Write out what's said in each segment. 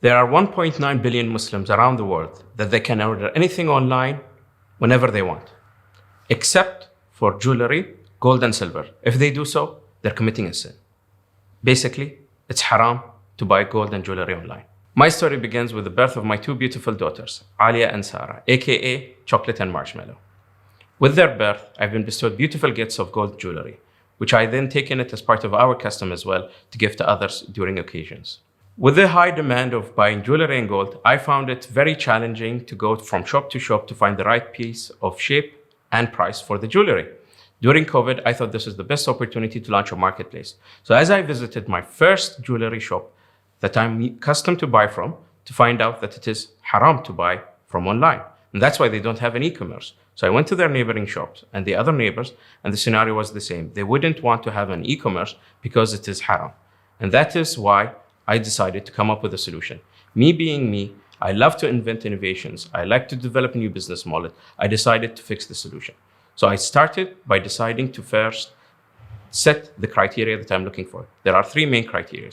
There are 1.9 billion Muslims around the world that they can order anything online whenever they want, except for jewelry, gold and silver. If they do so, they're committing a sin. Basically, it's haram to buy gold and jewelry online. My story begins with the birth of my two beautiful daughters, Alia and Sarah, aka Chocolate and Marshmallow. With their birth, I've been bestowed beautiful gifts of gold jewelry, which I then taken it as part of our custom as well to give to others during occasions. With the high demand of buying jewelry and gold, I found it very challenging to go from shop to shop to find the right piece of shape and price for the jewelry. During COVID, I thought this was the best opportunity to launch a marketplace. So as I visited my first jewelry shop that I'm accustomed to buy from, to find out that it is haram to buy from online. And that's why they don't have an e-commerce. So I went to their neighboring shops and the other neighbors, and the scenario was the same. They wouldn't want to have an e-commerce because it is haram. And that is why I decided to come up with a solution. Me being me, I love to invent innovations. I like to develop new business models. I decided to fix the solution. So I started by deciding to first set the criteria that I'm looking for. There are three main criteria.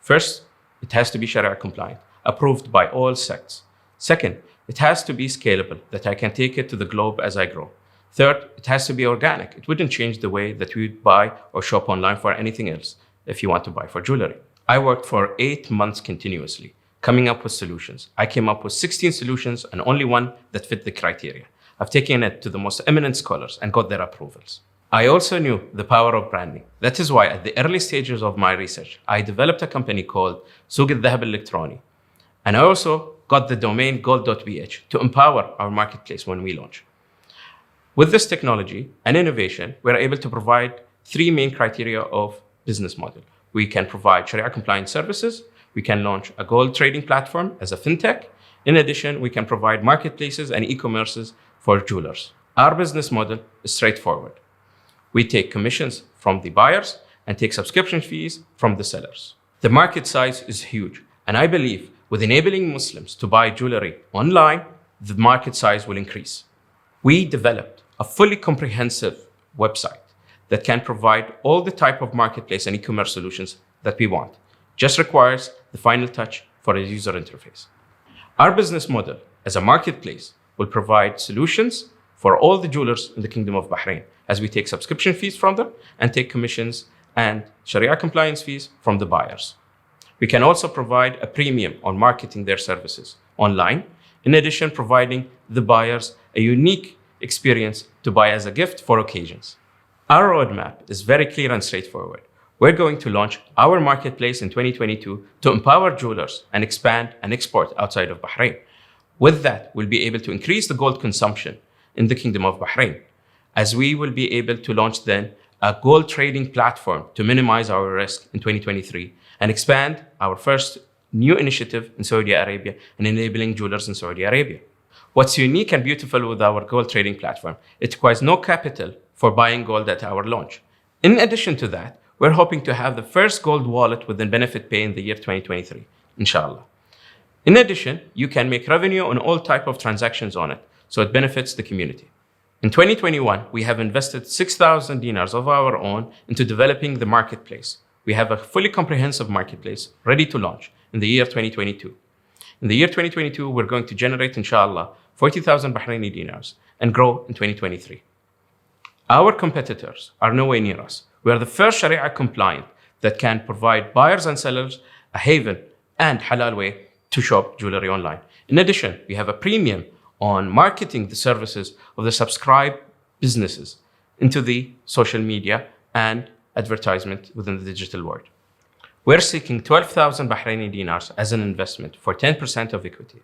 First, it has to be Sharia compliant, approved by all sects. Second, it has to be scalable, that I can take it to the globe as I grow. Third, it has to be organic. It wouldn't change the way that we would buy or shop online for anything else if you want to buy for jewelry. I worked for 8 months continuously, coming up with solutions. I came up with 16 solutions and only one that fit the criteria. I've taken it to the most eminent scholars and got their approvals. I also knew the power of branding. That is why at the early stages of my research, I developed a company called Suq al-Dhahab al-Electroni. And I also got the domain gold.bh to empower our marketplace when we launch. With this technology and innovation, we're able to provide three main criteria of business model. We can provide Sharia compliant services. We can launch a gold trading platform as a fintech. In addition, we can provide marketplaces and e-commerces for jewelers. Our business model is straightforward. We take commissions from the buyers and take subscription fees from the sellers. The market size is huge, and I believe with enabling Muslims to buy jewelry online, the market size will increase. We developed a fully comprehensive website that can provide all the type of marketplace and e-commerce solutions that we want. Just requires the final touch for a user interface. Our business model as a marketplace will provide solutions for all the jewelers in the Kingdom of Bahrain, as we take subscription fees from them and take commissions and Sharia compliance fees from the buyers. We can also provide a premium on marketing their services online, in addition providing the buyers a unique experience to buy as a gift for occasions. Our roadmap is very clear and straightforward. We're going to launch our marketplace in 2022 to empower jewelers and expand and export outside of Bahrain. With that, we'll be able to increase the gold consumption in the Kingdom of Bahrain, as we will be able to launch then a gold trading platform to minimize our risk in 2023 and expand our first new initiative in Saudi Arabia and enabling jewelers in Saudi Arabia. What's unique and beautiful with our gold trading platform, it requires no capital for buying gold at our launch. In addition to that, we're hoping to have the first gold wallet within Benefit Pay in the year 2023, inshallah. In addition, you can make revenue on all type of transactions on it, so it benefits the community. In 2021, we have invested 6,000 dinars of our own into developing the marketplace. We have a fully comprehensive marketplace ready to launch, in the year 2022. In the year 2022, we're going to generate, inshallah, 40,000 Bahraini dinars and grow in 2023. Our competitors are nowhere near us. We are the first Sharia compliant that can provide buyers and sellers a haven and halal way to shop jewelry online. In addition, we have a premium on marketing the services of the subscribed businesses into the social media and advertisement within the digital world. We're seeking 12,000 Bahraini dinars as an investment for 10% of equity.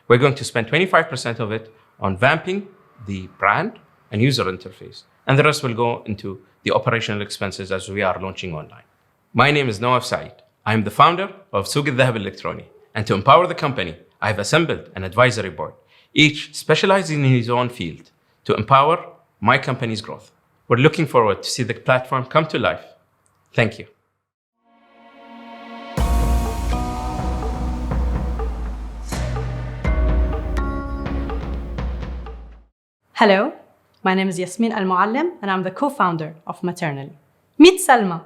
We're going to spend 25% of it on vamping the brand and user interface, and the rest will go into the operational expenses as we are launching online. My name is Nawaf Saeed. I am the founder of Souq al-Dhahab Electroni, and to empower the company, I have assembled an advisory board, each specializing in his own field, to empower my company's growth. We're looking forward to see the platform come to life. Thank you. Hello, my name is Yasmin Al-Muallim and I'm the co-founder of Maternally. Meet Salma.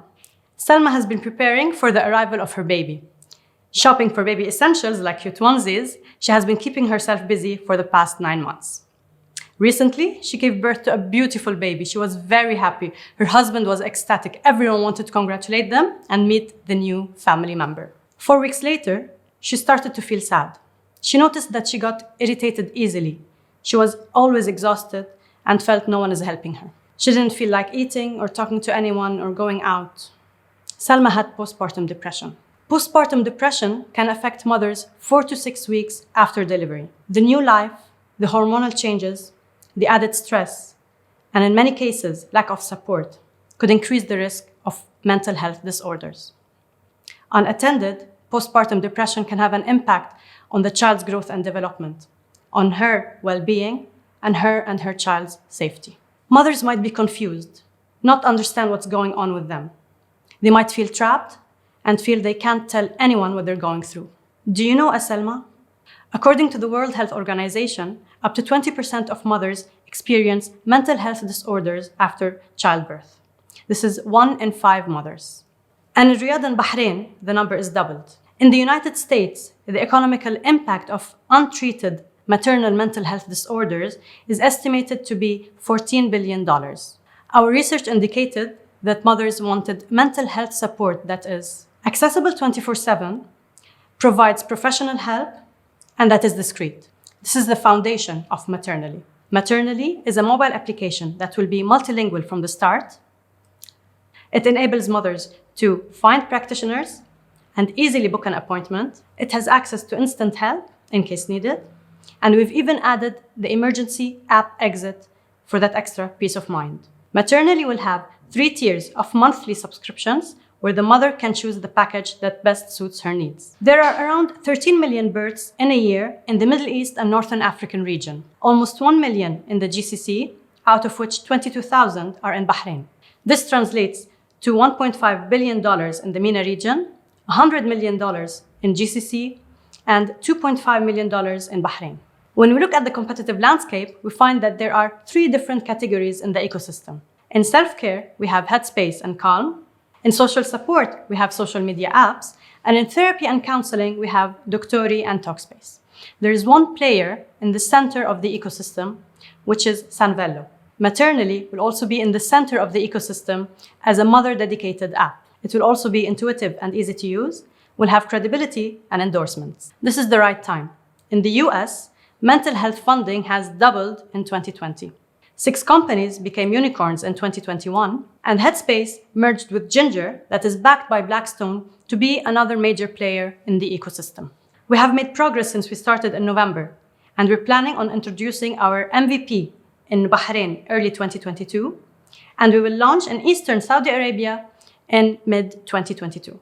Salma has been preparing for the arrival of her baby. Shopping for baby essentials like cute onesies, she has been keeping herself busy for the past 9 months. Recently, she gave birth to a beautiful baby. She was very happy. Her husband was ecstatic. Everyone wanted to congratulate them and meet the new family member. 4 weeks later, she started to feel sad. She noticed that she got irritated easily. She was always exhausted and felt no one is helping her. She didn't feel like eating or talking to anyone or going out. Salma had postpartum depression. Postpartum depression can affect mothers 4 to 6 weeks after delivery. The new life, the hormonal changes, the added stress, and in many cases, lack of support could increase the risk of mental health disorders. Unattended, postpartum depression can have an impact on the child's growth and development, on her well-being, and her child's safety. Mothers might be confused, not understand what's going on with them. They might feel trapped and feel they can't tell anyone what they're going through. Do you know Salma? According to the World Health Organization, up to 20% of mothers experience mental health disorders after childbirth. This is 1 in 5 mothers. And in Riyadh and Bahrain, the number is doubled. In the United States, the economical impact of untreated maternal mental health disorders is estimated to be $14 billion. Our research indicated that mothers wanted mental health support that is accessible 24/7, provides professional help, and that is discreet. This is the foundation of Maternally. Maternally is a mobile application that will be multilingual from the start. It enables mothers to find practitioners and easily book an appointment. It has access to instant help in case needed. And we've even added the emergency app exit for that extra peace of mind. Maternally will have 3 tiers of monthly subscriptions where the mother can choose the package that best suits her needs. There are around 13 million births in a year in the Middle East and Northern African region, almost 1 million in the GCC, out of which 22,000 are in Bahrain. This translates to $1.5 billion in the MENA region, $100 million in GCC, and $2.5 million in Bahrain. When we look at the competitive landscape, we find that there are 3 different categories in the ecosystem. In self-care, we have Headspace and Calm. In social support, we have social media apps. And in therapy and counseling, we have Doctori and Talkspace. There is one player in the center of the ecosystem, which is Sanvello. Maternally will also be in the center of the ecosystem as a mother-dedicated app. It will also be intuitive and easy to use, will have credibility and endorsements. This is the right time. In the US, mental health funding has doubled in 2020. 6 companies became unicorns in 2021, and Headspace merged with Ginger, that is backed by Blackstone, to be another major player in the ecosystem. We have made progress since we started in November, and we're planning on introducing our MVP in Bahrain early 2022, and we will launch in Eastern Saudi Arabia in mid-2022.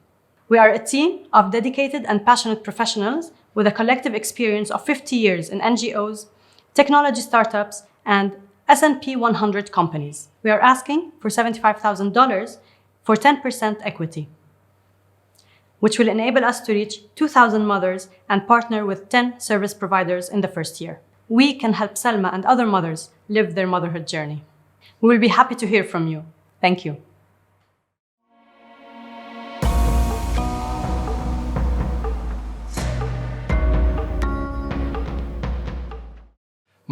We are a team of dedicated and passionate professionals with a collective experience of 50 years in NGOs, technology startups, and S&P 100 companies. We are asking for $75,000 for 10% equity, which will enable us to reach 2,000 mothers and partner with 10 service providers in the first year. We can help Salma and other mothers live their motherhood journey. We will be happy to hear from you. Thank you.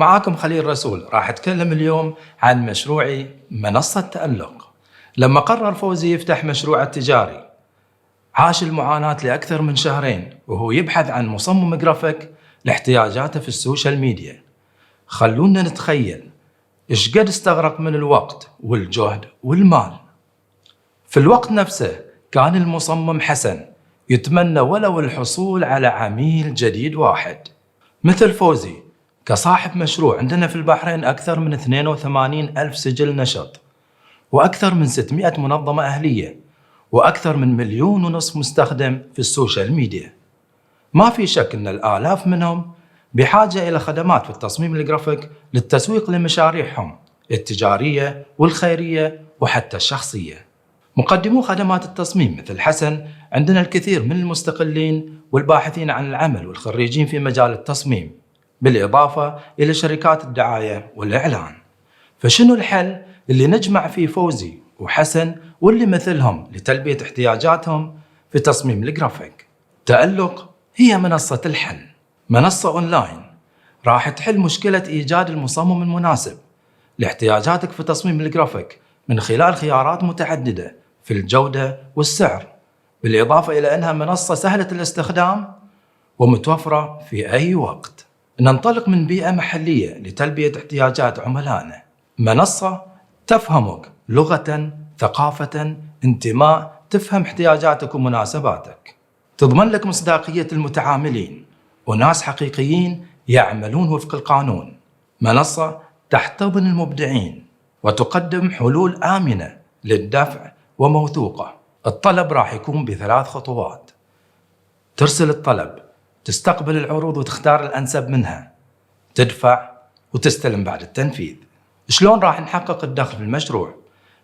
معاكم خليل رسول. راح أتكلم اليوم عن مشروعي منصة تألق. لما قرر فوزي يفتح مشروعه التجاري عاش المعاناة لأكثر من شهرين وهو يبحث عن مصمم جرافيك لاحتياجاته في السوشيال ميديا. خلونا نتخيل إيش قد استغرق من الوقت والجهد والمال. في الوقت نفسه كان المصمم حسن يتمنى ولو الحصول على عميل جديد واحد مثل فوزي. كصاحب مشروع عندنا في البحرين أكثر من 82 ألف سجل نشط، وأكثر من 600 منظمة أهلية، وأكثر من 1.5 مليون مستخدم في السوشيال ميديا. ما في شك أن الآلاف منهم بحاجة إلى خدمات في التصميم الجرافيك للتسويق لمشاريعهم التجارية والخيرية وحتى الشخصية. مقدمو خدمات التصميم مثل حسن عندنا الكثير من المستقلين والباحثين عن العمل والخريجين في مجال التصميم، بالإضافة إلى شركات الدعاية والإعلان. فشنو الحل اللي نجمع فيه فوزي وحسن واللي مثلهم لتلبية احتياجاتهم في تصميم الجرافيك؟ تألق هي منصة الحل، منصة أونلاين راح تحل مشكلة إيجاد المصمم المناسب لاحتياجاتك في تصميم الجرافيك من خلال خيارات متعددة في الجودة والسعر، بالإضافة إلى أنها منصة سهلة الاستخدام ومتوفرة في أي وقت. ننطلق من بيئة محلية لتلبية احتياجات عملائنا، منصة تفهمك لغة، ثقافة، انتماء، تفهم احتياجاتك ومناسباتك، تضمن لك مصداقية المتعاملين وناس حقيقيين يعملون وفق القانون. منصة تحتضن المبدعين وتقدم حلول آمنة للدفع وموثوقة. الطلب راح يكون ب3 خطوات: ترسل الطلب، تستقبل العروض وتختار الأنسب منها، تدفع وتستلم بعد التنفيذ. شلون راح نحقق الدخل في المشروع؟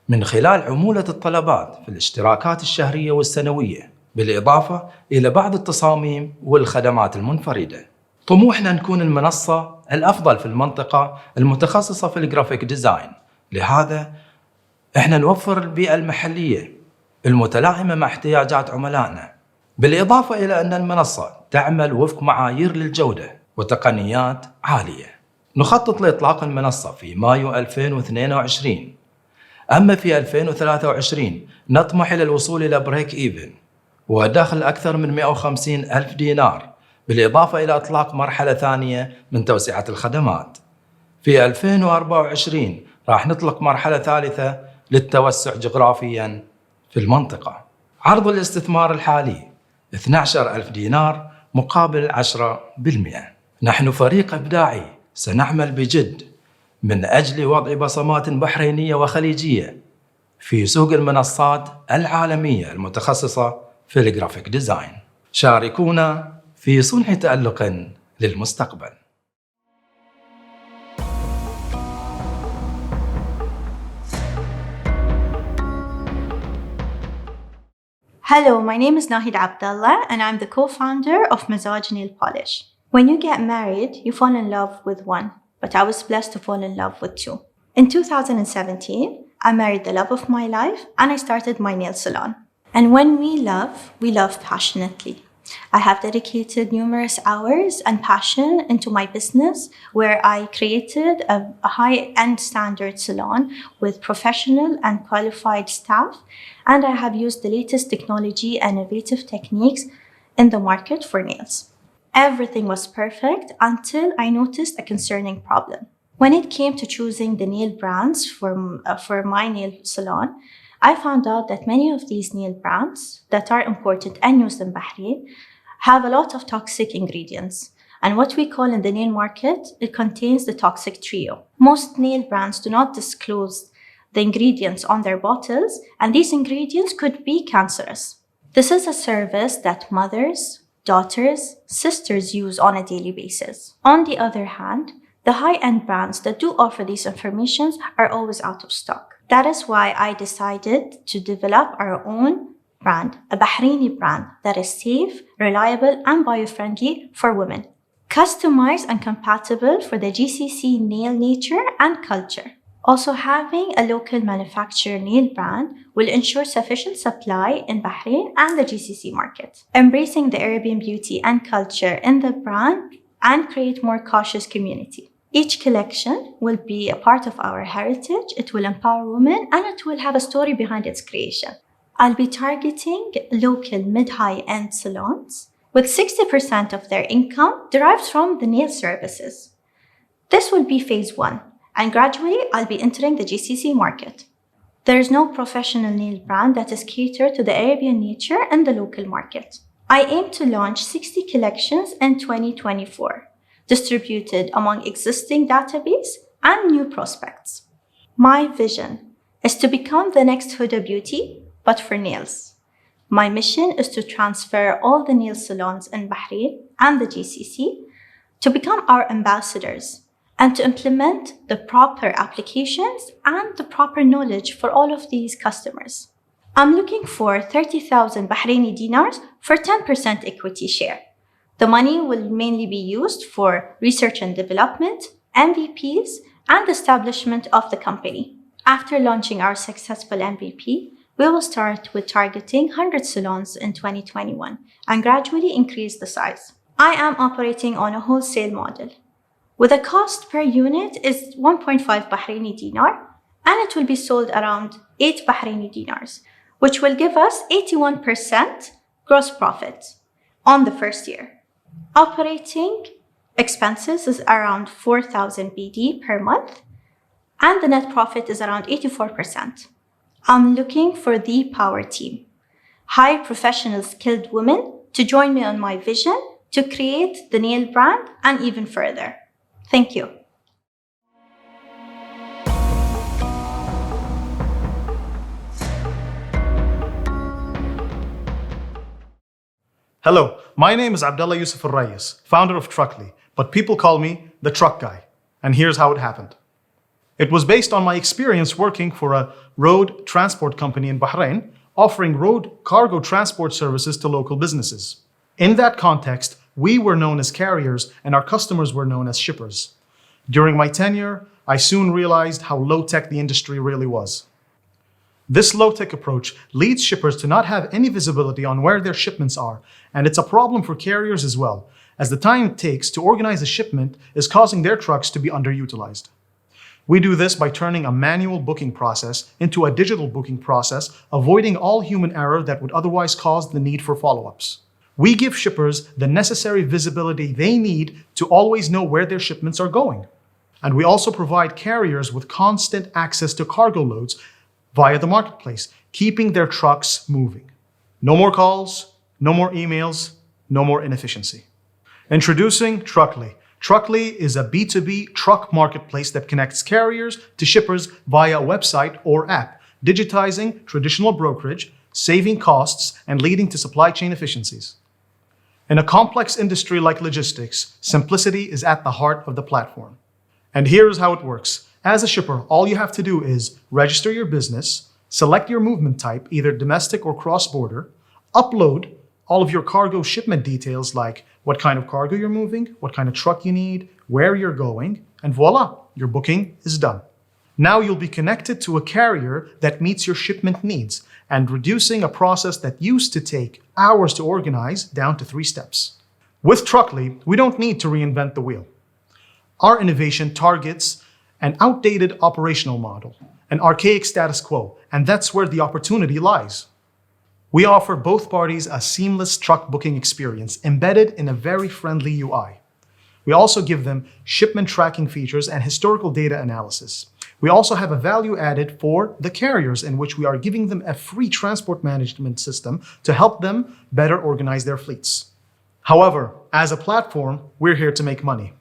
من خلال عمولة الطلبات في الاشتراكات الشهرية والسنوية، بالإضافة إلى بعض التصاميم والخدمات المنفردة. طموحنا نكون المنصة الأفضل في المنطقة المتخصصة في الجرافيك ديزاين، لهذا إحنا نوفر البيئة المحلية المتلائمة مع احتياجات عملائنا، بالإضافة إلى أن المنصة تعمل وفق معايير للجودة وتقنيات عالية. نخطط لإطلاق المنصة في مايو 2022. أما في 2023 نطمح إلى الوصول إلى بريك إيفن ودخل أكثر من 150 ألف دينار، بالإضافة إلى إطلاق مرحلة ثانية من توسعة الخدمات. في 2024 راح نطلق مرحلة ثالثة للتوسع جغرافيا في المنطقة. عرض الاستثمار الحالي 12 ألف دينار مقابل 10%. نحن فريق إبداعي سنعمل بجد من أجل وضع بصمات بحرينية وخليجية في سوق المنصات العالمية المتخصصة في الجرافيك ديزاين. شاركونا في صنع تألق للمستقبل. Hello, my name is Nahid Abdallah and I'm the co-founder of Massage Nail Polish. When you get married, you fall in love with one, but I was blessed to fall in love with 2. In 2017, I married the love of my life and I started my nail salon. And when we love passionately. I have dedicated numerous hours and passion into my business, where I created a high-end standard salon with professional and qualified staff, and I have used the latest technology and innovative techniques in the market for nails. Everything was perfect until I noticed a concerning problem. When it came to choosing the nail brands for my nail salon, I found out that many of these nail brands that are imported and used in Bahrain have a lot of toxic ingredients. And what we call in the nail market, it contains the toxic trio. Most nail brands do not disclose the ingredients on their bottles, and these ingredients could be cancerous. This is a service that mothers, daughters, sisters use on a daily basis. On the other hand, the high-end brands that do offer these informations are always out of stock. That is why I decided to develop our own brand, a Bahraini brand that is safe, reliable, and bio-friendly for women. Customized and compatible for the GCC nail nature and culture. Also, having a local manufacturer nail brand will ensure sufficient supply in Bahrain and the GCC market. Embracing the Arabian beauty and culture in the brand and create more cautious community. Each collection will be a part of our heritage, it will empower women, and it will have a story behind its creation. I'll be targeting local mid-high-end salons with 60% of their income derived from the nail services. This will be phase 1, and gradually I'll be entering the GCC market. There is no professional nail brand that is catered to the Arabian nature in the local market. I aim to launch 60 collections in 2024, distributed among existing database and new prospects. My vision is to become the next Huda Beauty, but for nails. My mission is to transfer all the nail salons in Bahrain and the GCC to become our ambassadors and to implement the proper applications and the proper knowledge for all of these customers. I'm looking for 30,000 Bahraini dinars for 10% equity share. The money will mainly be used for research and development, MVPs, and establishment of the company. After launching our successful MVP, we will start with targeting 100 salons in 2021 and gradually increase the size. I am operating on a wholesale model, with a cost per unit is 1.5 Bahraini dinar, and it will be sold around 8 Bahraini dinars, which will give us 81% gross profit on the first year. Operating expenses is around 4,000 BD per month, and the net profit is around 84%. I'm looking for the power team, high professional skilled women to join me on my vision to create the nail brand and even further. Thank you. Hello, my name is Abdullah Yusuf Al-Rayes, founder of Truckly, but people call me the Truck Guy. And here's how it happened. It was based on my experience working for a road transport company in Bahrain, offering road cargo transport services to local businesses. In that context, we were known as carriers and our customers were known as shippers. During my tenure, I soon realized how low-tech the industry really was. This low-tech approach leads shippers to not have any visibility on where their shipments are, and it's a problem for carriers as well, as the time it takes to organize a shipment is causing their trucks to be underutilized. We do this by turning a manual booking process into a digital booking process, avoiding all human error that would otherwise cause the need for follow-ups. We give shippers the necessary visibility they need to always know where their shipments are going. And we also provide carriers with constant access to cargo loads via the marketplace, keeping their trucks moving. No more calls, no more emails, no more inefficiency. Introducing Truckly. Truckly is a B2B truck marketplace that connects carriers to shippers via a website or app, digitizing traditional brokerage, saving costs, and leading to supply chain efficiencies. In a complex industry like logistics, simplicity is at the heart of the platform. And here's how it works. As a shipper, all you have to do is register your business, select your movement type, either domestic or cross-border, upload all of your cargo shipment details like what kind of cargo you're moving, what kind of truck you need, where you're going, and voila, your booking is done. Now you'll be connected to a carrier that meets your shipment needs and reducing a process that used to take hours to organize down to 3 steps. With Truckly, we don't need to reinvent the wheel. Our innovation targets an outdated operational model, an archaic status quo, and that's where the opportunity lies. We offer both parties a seamless truck booking experience embedded in a very friendly UI. We also give them shipment tracking features and historical data analysis. We also have a value added for the carriers in which we are giving them a free transport management system to help them better organize their fleets. However, as a platform, we're here to make money.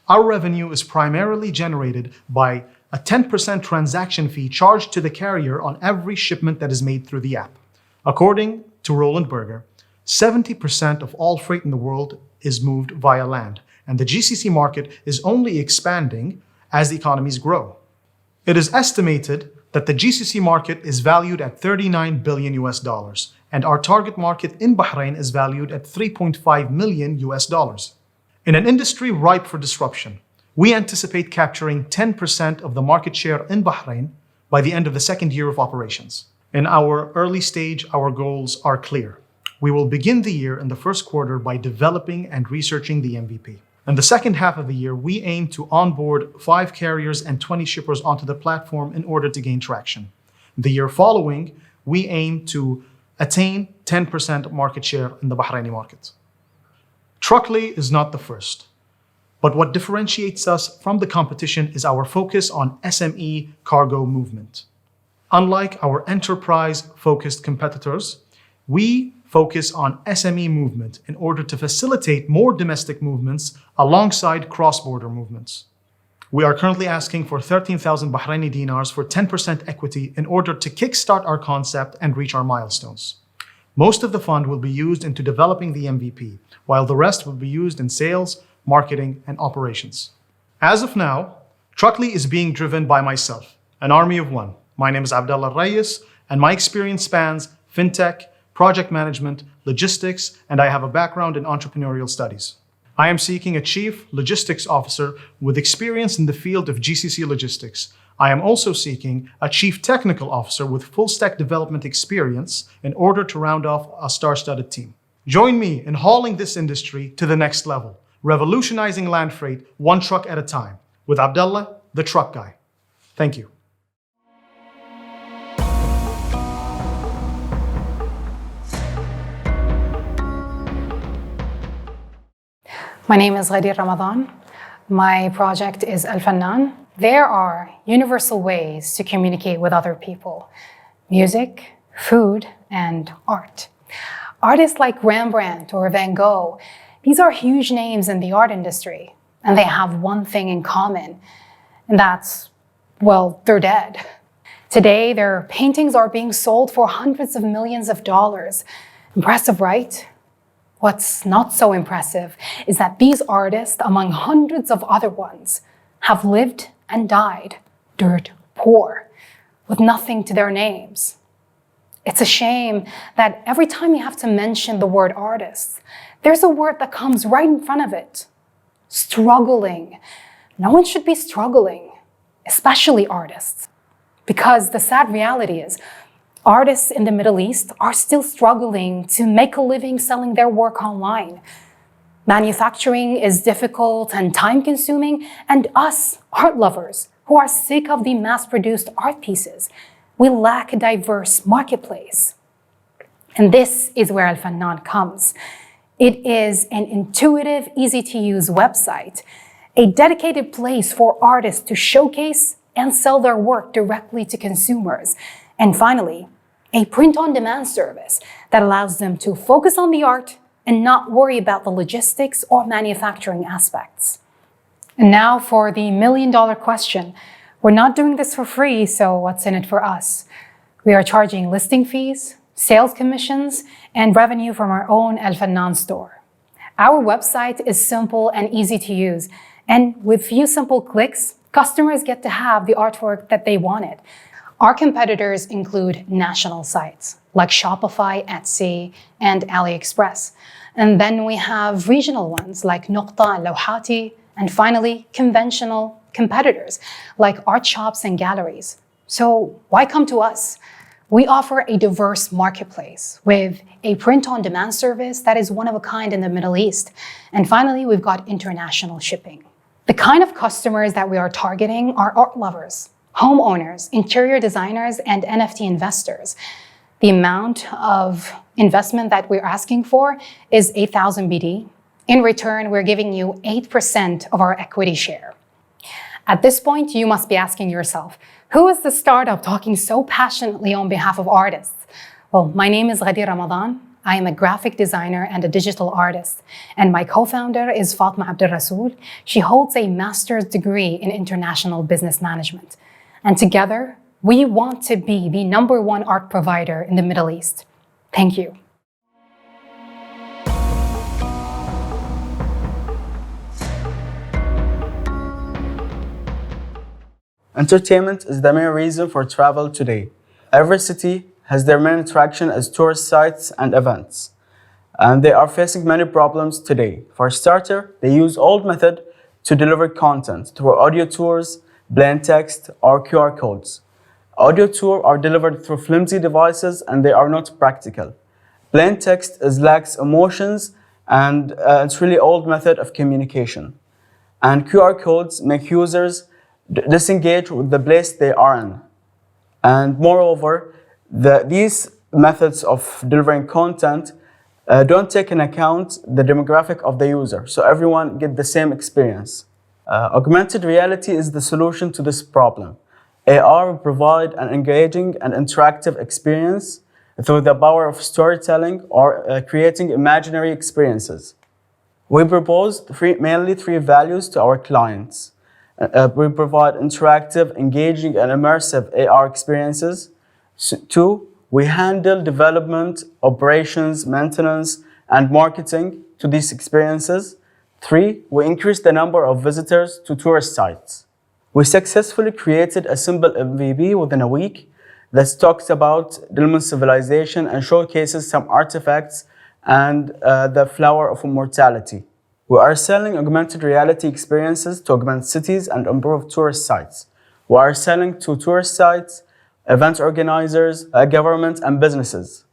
Our revenue is primarily generated by a 10% transaction fee charged to the carrier on every shipment that is made through the app. According to Roland Berger, 70% of all freight in the world is moved via land, and the GCC market is only expanding as the economies grow. It is estimated that the GCC market is valued at $39 billion US, and our target market in Bahrain is valued at $3.5 million US. In an industry ripe for disruption, we anticipate capturing 10% of the market share in Bahrain by the end of the second year of operations. In our early stage, our goals are clear. We will begin the year in the first quarter by developing and researching the MVP. In the second half of the year, we aim to onboard 5 carriers and 20 shippers onto the platform in order to gain traction. The year following, we aim to attain 10% market share in the Bahraini market. Truckly is not the first, but what differentiates us from the competition is our focus on SME cargo movement. Unlike our enterprise-focused competitors, we focus on SME movement in order to facilitate more domestic movements alongside cross-border movements. We are currently asking for 13,000 Bahraini dinars for 10% equity in order to kickstart our concept and reach our milestones. Most of the fund will be used into developing the MVP, while the rest will be used in sales, marketing, and operations. As of now, Truckly is being driven by myself, an army of one. My name is Abdullah Reyes, and my experience spans fintech, project management, logistics, and I have a background in entrepreneurial studies. I am seeking a chief logistics officer with experience in the field of GCC logistics. I am also seeking a chief technical officer with full stack development experience in order to round off a star-studded team. Join me in hauling this industry to the next level, revolutionizing land freight one truck at a time, with Abdullah, the truck guy. Thank you. My name is Ghadir Ramadan. My project is Al Fannan. There are universal ways to communicate with other people: music, food, and art. Artists like Rembrandt or Van Gogh, these are huge names in the art industry, and they have one thing in common, and that's, well, they're dead. Today, their paintings are being sold for hundreds of millions of dollars. Impressive, right? What's not so impressive is that these artists, among hundreds of other ones, have lived and died dirt poor, with nothing to their names. It's a shame that every time you have to mention the word artists, there's a word that comes right in front of it: struggling. No one should be struggling, especially artists, because the sad reality is artists in the Middle East are still struggling to make a living selling their work online. Manufacturing is difficult and time-consuming, and us, art lovers, who are sick of the mass-produced art pieces, we lack a diverse marketplace. And this is where Al Fannan comes. It is an intuitive, easy-to-use website, a dedicated place for artists to showcase and sell their work directly to consumers. And finally, a print-on-demand service that allows them to focus on the art and not worry about the logistics or manufacturing aspects. And now for the million-dollar question. We're not doing this for free, so what's in it for us? We are charging listing fees, sales commissions, and revenue from our own Al Fannan store. Our website is simple and easy to use, and with few simple clicks, customers get to have the artwork that they wanted. Our competitors include national sites like Shopify, Etsy, and AliExpress. And then we have regional ones like Nuqta and Lawhati, and finally, conventional competitors like art shops and galleries. So why come to us? We offer a diverse marketplace with a print-on-demand service that is one of a kind in the Middle East. And finally, we've got international shipping. The kind of customers that we are targeting are art lovers, homeowners, interior designers, and NFT investors. The amount of investment that we're asking for is 8,000 BD. In return, we're giving you 8% of our equity share. At this point, you must be asking yourself, who is the startup talking so passionately on behalf of artists? Well, my name is Ghadir Ramadan. I am a graphic designer and a digital artist. And my co-founder is Fatma Abdel Rasool. She holds a master's degree in international business management. And together, we want to be the #1 art provider in the Middle East. Thank you. Entertainment is the main reason for travel today. Every city has their main attraction as tourist sites and events. And they are facing many problems today. For starter, they use old method to deliver content through audio tours, plain text, or QR codes. Audio tours are delivered through flimsy devices and they are not practical. Plain text lacks emotions and it's really old method of communication. And QR codes make users disengage with the place they are in. And moreover, these methods of delivering content don't take into account the demographic of the user, so everyone get the same experience. Augmented reality is the solution to this problem. AR will provide an engaging and interactive experience through the power of storytelling or creating imaginary experiences. We propose mainly three values to our clients. We provide interactive, engaging, and immersive AR experiences. 2, we handle development, operations, maintenance, and marketing to these experiences. 3, we increase the number of visitors to tourist sites. We successfully created a simple MVP within a week that talks about Dilmun civilization and showcases some artifacts and the flower of immortality. We are selling augmented reality experiences to augment cities and improve tourist sites. We are selling to tourist sites, event organizers, government, and businesses.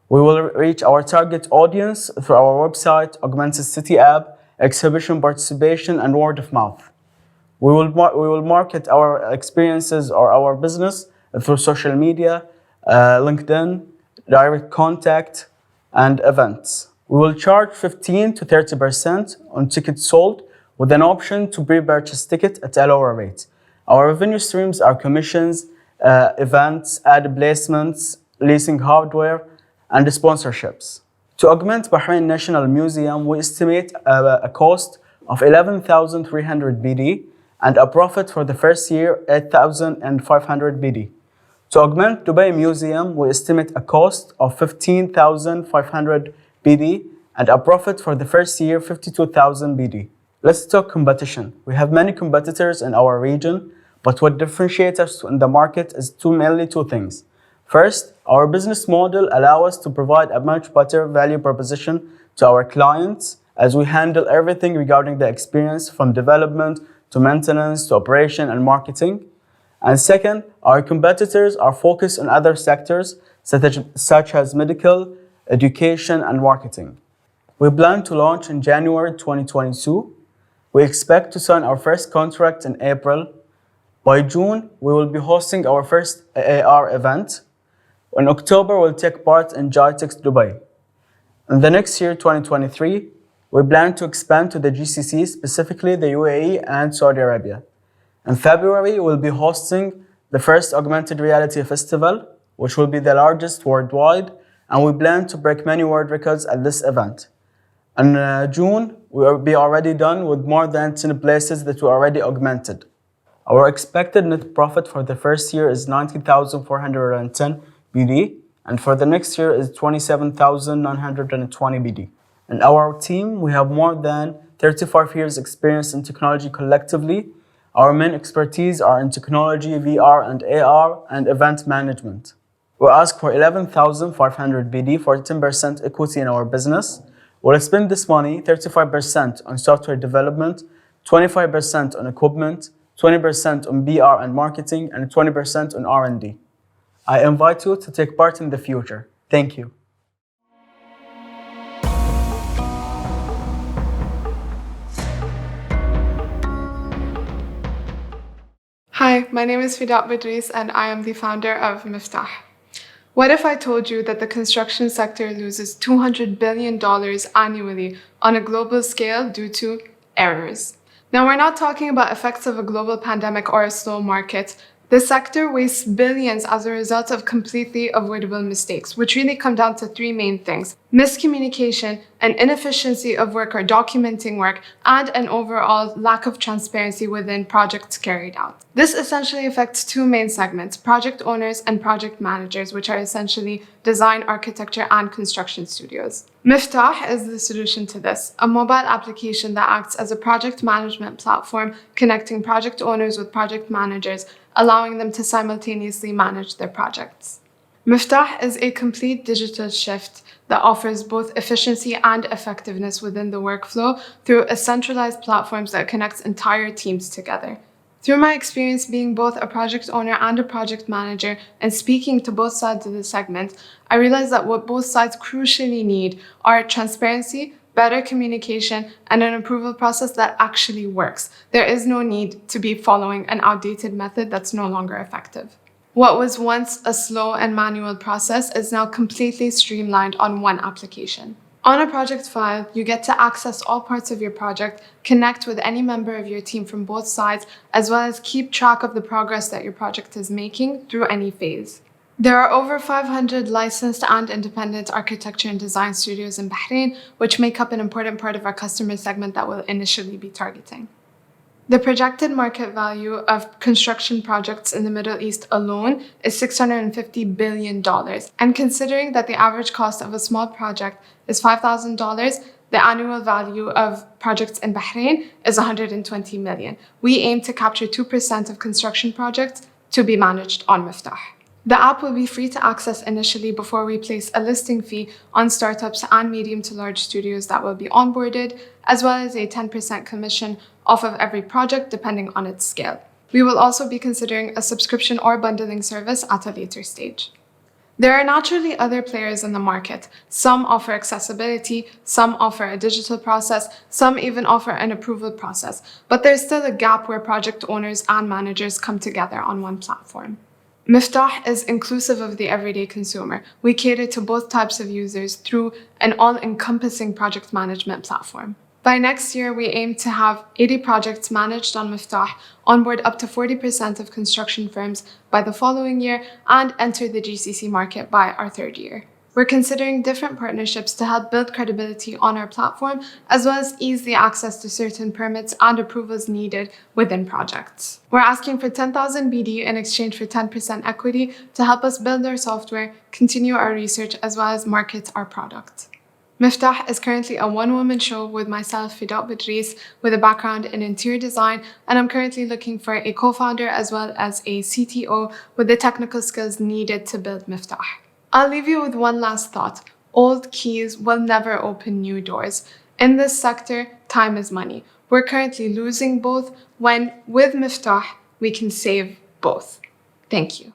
We will reach our target audience through our website, augmented city app, exhibition participation, and word of mouth. We will market our experiences or our business through social media, LinkedIn, direct contact, and events. We will charge 15 to 30% on tickets sold with an option to pre-purchase ticket at a lower rate. Our revenue streams are commissions, events, ad placements, leasing hardware, and sponsorships. To augment Bahrain National Museum, we estimate a cost of 11,300 BD and a profit for the first year 8,500 BD. To augment Dubai Museum, we estimate a cost of 15,500 BD and a profit for the first year 52,000 BD. Let's talk competition. We have many competitors in our region, but what differentiates us in the market is mainly two things. First, our business model allows us to provide a much better value proposition to our clients as we handle everything regarding the experience from development to maintenance to operation and marketing. And second, our competitors are focused on other sectors such as medical, education, and marketing. We plan to launch in January 2022. We expect to sign our first contract in April. By June, we will be hosting our first AR event. In October, we'll take part in GITEX Dubai. In the next year, 2023, we plan to expand to the GCC, specifically the UAE and Saudi Arabia. In February, we'll be hosting the first augmented reality festival, which will be the largest worldwide, and we plan to break many world records at this event. In June, we will be already done with more than 10 places that were already augmented. Our expected net profit for the first year is 19,410 BD, and for the next year is 27,920 BD. In our team, we have more than 35 years experience in technology collectively. Our main expertise are in technology, VR and AR, and event management. We ask for 11,500 BD for 10% equity in our business. We'll spend this money 35% on software development, 25% on equipment, 20% on BR and marketing, and 20% on R&D. I invite you to take part in the future. Thank you. Hi, my name is Fidat Badris and I am the founder of Miftah. What if I told you that the construction sector loses $200 billion annually on a global scale due to errors? Now, we're not talking about effects of a global pandemic or a slow market. The sector wastes billions as a result of completely avoidable mistakes, which really come down to three main things: miscommunication, an inefficiency of work or documenting work, and an overall lack of transparency within projects carried out. This essentially affects two main segments: project owners and project managers, which are essentially design, architecture, and construction studios. Miftah is the solution to this, a mobile application that acts as a project management platform connecting project owners with project managers, allowing them to simultaneously manage their projects. Miftah is a complete digital shift that offers both efficiency and effectiveness within the workflow through a centralized platform that connects entire teams together. Through my experience being both a project owner and a project manager and speaking to both sides of the segment, I realized that what both sides crucially need are transparency, better communication, and an approval process that actually works. There is no need to be following an outdated method that's no longer effective. What was once a slow and manual process is now completely streamlined on one application. On a project file, you get to access all parts of your project, connect with any member of your team from both sides, as well as keep track of the progress that your project is making through any phase. There are over 500 licensed and independent architecture and design studios in Bahrain, which make up an important part of our customer segment that we'll initially be targeting. The projected market value of construction projects in the Middle East alone is $650 billion. And considering that the average cost of a small project is $5,000, the annual value of projects in Bahrain is $120 million. We aim to capture 2% of construction projects to be managed on Miftah. The app will be free to access initially before we place a listing fee on startups and medium to large studios that will be onboarded, as well as a 10% commission off of every project depending on its scale. We will also be considering a subscription or bundling service at a later stage. There are naturally other players in the market. Some offer accessibility, some offer a digital process, some even offer an approval process, but there's still a gap where project owners and managers come together on one platform. Miftah is inclusive of the everyday consumer. We cater to both types of users through an all-encompassing project management platform. By next year, we aim to have 80 projects managed on Miftah, onboard up to 40% of construction firms by the following year, and enter the GCC market by our third year. We're considering different partnerships to help build credibility on our platform, as well as ease the access to certain permits and approvals needed within projects. We're asking for 10,000 BD in exchange for 10% equity to help us build our software, continue our research, as well as market our product. Miftah is currently a one-woman show with myself, Bedrees, with a background in interior design, and I'm currently looking for a co-founder as well as a CTO with the technical skills needed to build Miftah. I'll leave you with one last thought. Old keys will never open new doors. In this sector, time is money. We're currently losing both when, with Miftah, we can save both. Thank you.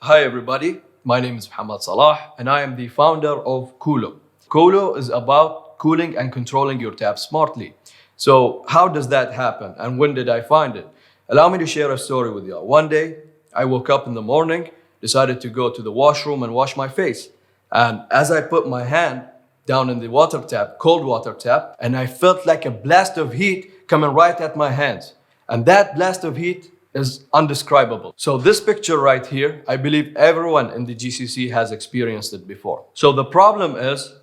Hi everybody, my name is Muhammad Salah and I am the founder of Koolo. Koolo is about cooling and controlling your tap smartly. So how does that happen and when did I find it? Allow me to share a story with you. One day, I woke up in the morning, decided to go to the washroom and wash my face. And as I put my hand down in the water tap, cold water tap, and I felt like a blast of heat coming right at my hands. And that blast of heat is undescribable. So this picture right here, I believe everyone in the GCC has experienced it before. So the problem is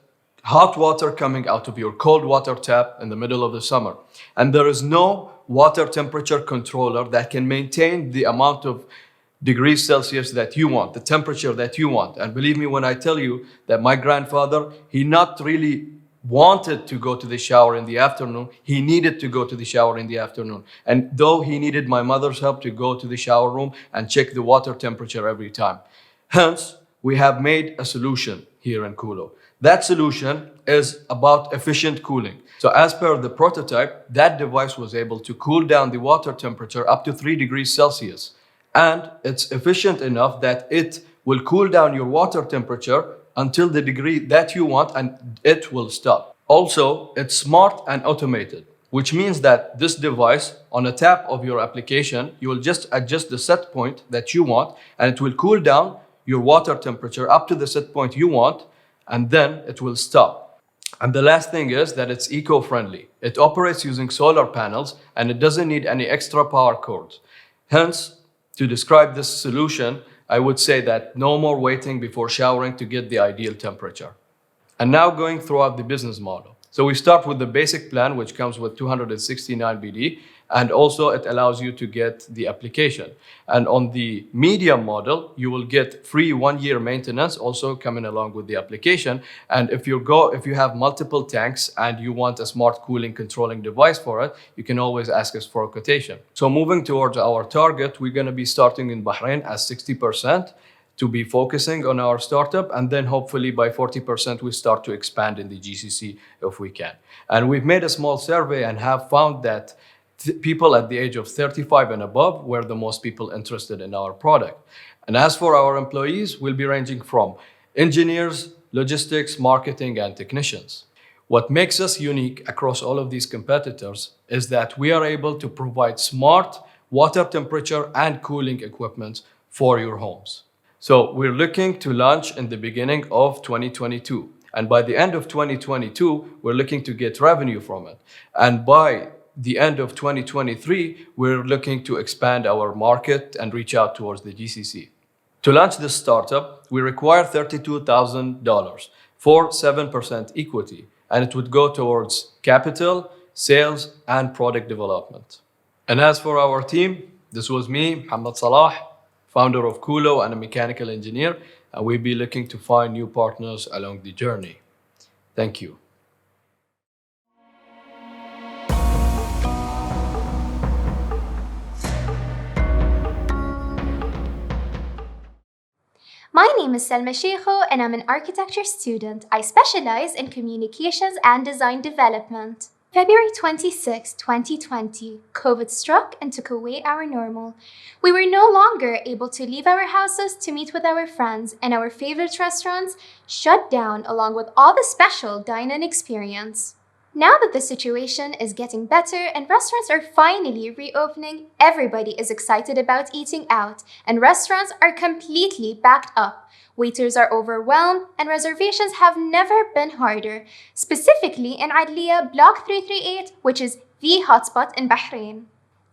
hot water coming out of your cold water tap in the middle of the summer. And there is no water temperature controller that can maintain the amount of degrees Celsius that you want, the temperature that you want. And believe me when I tell you that my grandfather, he not really wanted to go to the shower in the afternoon. He needed to go to the shower in the afternoon. And though he needed my mother's help to go to the shower room and check the water temperature every time. Hence, we have made a solution here in Koolo. That solution is about efficient cooling. So as per the prototype, that device was able to cool down the water temperature up to 3 degrees Celsius. And it's efficient enough that it will cool down your water temperature until the degree that you want and it will stop. Also, it's smart and automated, which means that this device on a tap of your application, you will just adjust the set point that you want and it will cool down your water temperature up to the set point you want and then it will stop. And the last thing is that it's eco-friendly. It operates using solar panels and it doesn't need any extra power cords. Hence, to describe this solution, I would say that no more waiting before showering to get the ideal temperature. And now going throughout the business model. So we start with the basic plan, which comes with 269 BD, and also it allows you to get the application. And on the medium model, you will get free 1-year maintenance also coming along with the application. And if you have multiple tanks and you want a smart cooling controlling device for it, you can always ask us for a quotation. So moving towards our target, we're going to be starting in Bahrain as 60%. To be focusing on our startup, and then hopefully by 40% we start to expand in the GCC if we can. And we've made a small survey and have found that people at the age of 35 and above were the most people interested in our product. And as for our employees, we'll be ranging from engineers, logistics, marketing, and technicians. What makes us unique across all of these competitors is that we are able to provide smart water temperature and cooling equipment for your homes. So we're looking to launch in the beginning of 2022. And by the end of 2022, we're looking to get revenue from it. And by the end of 2023, we're looking to expand our market and reach out towards the GCC. To launch this startup, we require $32,000 for 7% equity, and it would go towards capital, sales, and product development. And as for our team, this was me, Mohammed Salah, founder of Kulo and a mechanical engineer, and we'll be looking to find new partners along the journey. Thank you. My name is Selma Sheikho and I'm an architecture student. I specialize in communications and design development. February 26, 2020, COVID struck and took away our normal. We were no longer able to leave our houses to meet with our friends, and our favorite restaurants shut down along with all the special dine-in experience. Now that the situation is getting better and restaurants are finally reopening, everybody is excited about eating out, and restaurants are completely backed up. Waiters are overwhelmed, and reservations have never been harder, specifically in Adliya Block 338, which is the hotspot in Bahrain.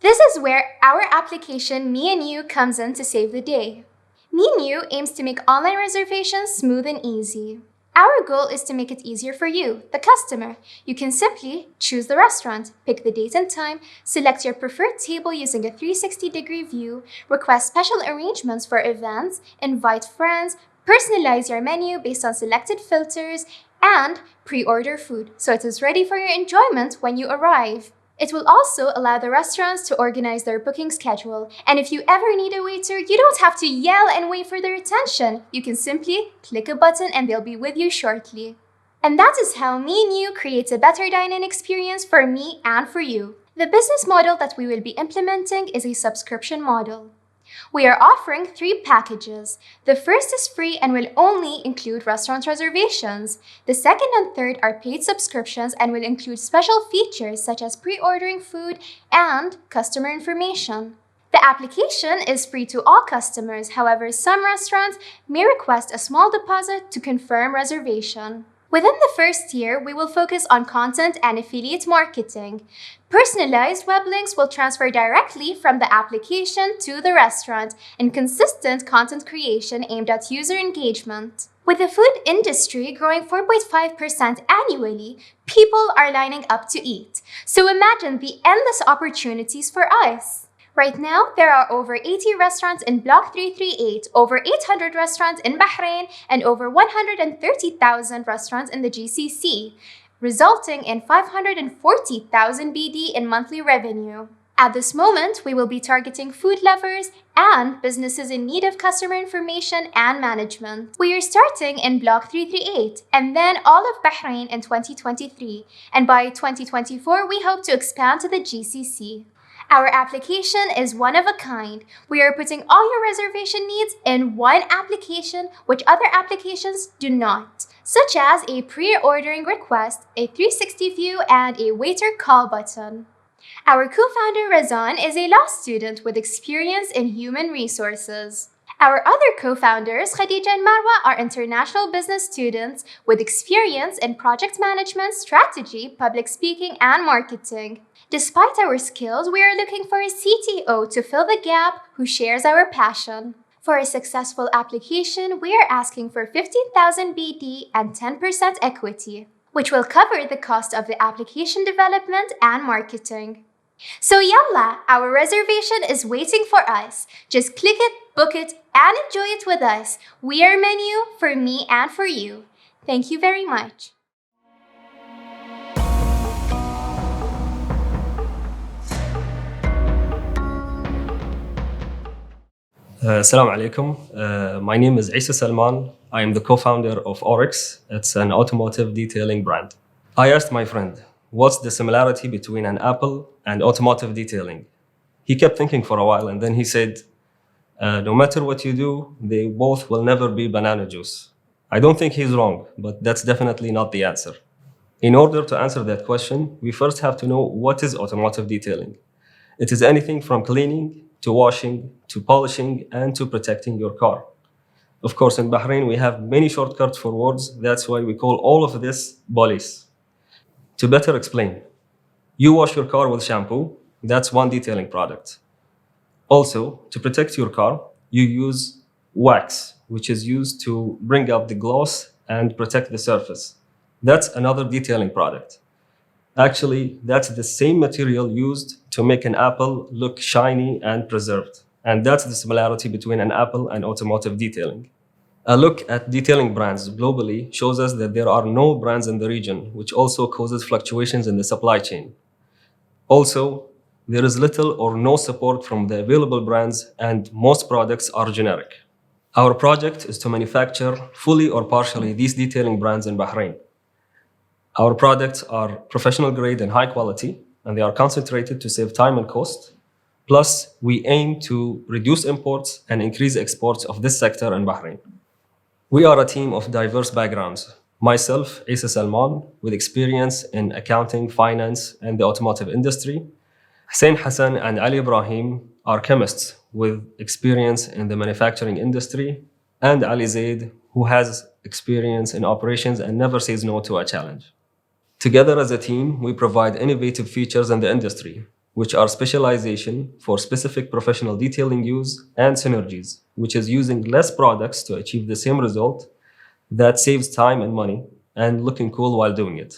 This is where our application Me and You comes in to save the day. Me and You aims to make online reservations smooth and easy. Our goal is to make it easier for you, the customer. You can simply choose the restaurant, pick the date and time, select your preferred table using a 360-degree view, request special arrangements for events, invite friends, personalize your menu based on selected filters, and pre-order food so it is ready for your enjoyment when you arrive. It will also allow the restaurants to organize their booking schedule. And if you ever need a waiter, you don't have to yell and wait for their attention. You can simply click a button and they'll be with you shortly. And that is how Me and You creates a better dine-in experience for me and for you. The business model that we will be implementing is a subscription model. We are offering 3 packages. The first is free and will only include restaurant reservations. The second and third are paid subscriptions and will include special features such as pre-ordering food and customer information. The application is free to all customers. However, some restaurants may request a small deposit to confirm reservation. Within the first year, we will focus on content and affiliate marketing. Personalized web links will transfer directly from the application to the restaurant, and consistent content creation aimed at user engagement. With the food industry growing 4.5% annually, people are lining up to eat. So imagine the endless opportunities for us. Right now, there are over 80 restaurants in Block 338, over 800 restaurants in Bahrain, and over 130,000 restaurants in the GCC, resulting in 540,000 BD in monthly revenue. At this moment, we will be targeting food lovers and businesses in need of customer information and management. We are starting in Block 338 and then all of Bahrain in 2023, and by 2024, we hope to expand to the GCC. Our application is one of a kind. We are putting all your reservation needs in one application, which other applications do not, such as a pre-ordering request, a 360 view, and a waiter call button. Our co-founder Razan is a law student with experience in human resources. Our other co-founders, Khadija and Marwa, are international business students with experience in project management, strategy, public speaking, and marketing. Despite our skills, we are looking for a CTO to fill the gap who shares our passion. For a successful application, we are asking for 15,000 BD and 10% equity, which will cover the cost of the application development and marketing. So yalla, our reservation is waiting for us. Just click it, book it, and enjoy it with us. We are Menu for me and for you. Thank you very much. Assalamu alaikum. My name is Isa Salman. I am the co-founder of Oryx. It's an automotive detailing brand. I asked my friend, what's the similarity between an apple and automotive detailing. He kept thinking for a while, and then he said, no matter what you do, they both will never be banana juice. I don't think he's wrong, but that's definitely not the answer. In order to answer that question, we first have to know what is automotive detailing. It is anything from cleaning to washing to polishing and to protecting your car. Of course, in Bahrain, we have many shortcuts for words. That's why we call all of this police. To better explain, you wash your car with shampoo. That's one detailing product. Also, to protect your car, you use wax, which is used to bring up the gloss and protect the surface. That's another detailing product. Actually, that's the same material used to make an apple look shiny and preserved. And that's the similarity between an apple and automotive detailing. A look at detailing brands globally shows us that there are no brands in the region, which also causes fluctuations in the supply chain. Also, there is little or no support from the available brands, and most products are generic. Our project is to manufacture fully or partially these detailing brands in Bahrain. Our products are professional grade and high quality, and they are concentrated to save time and cost. Plus, we aim to reduce imports and increase exports of this sector in Bahrain. We are a team of diverse backgrounds. Myself, Isa Salman, with experience in accounting, finance, and the automotive industry. Hussein Hassan and Ali Ibrahim are chemists with experience in the manufacturing industry, and Ali Zaid, who has experience in operations and never says no to a challenge. Together as a team, we provide innovative features in the industry, which are specialization for specific professional detailing use and synergies, which is using less products to achieve the same result that saves time and money and looking cool while doing it.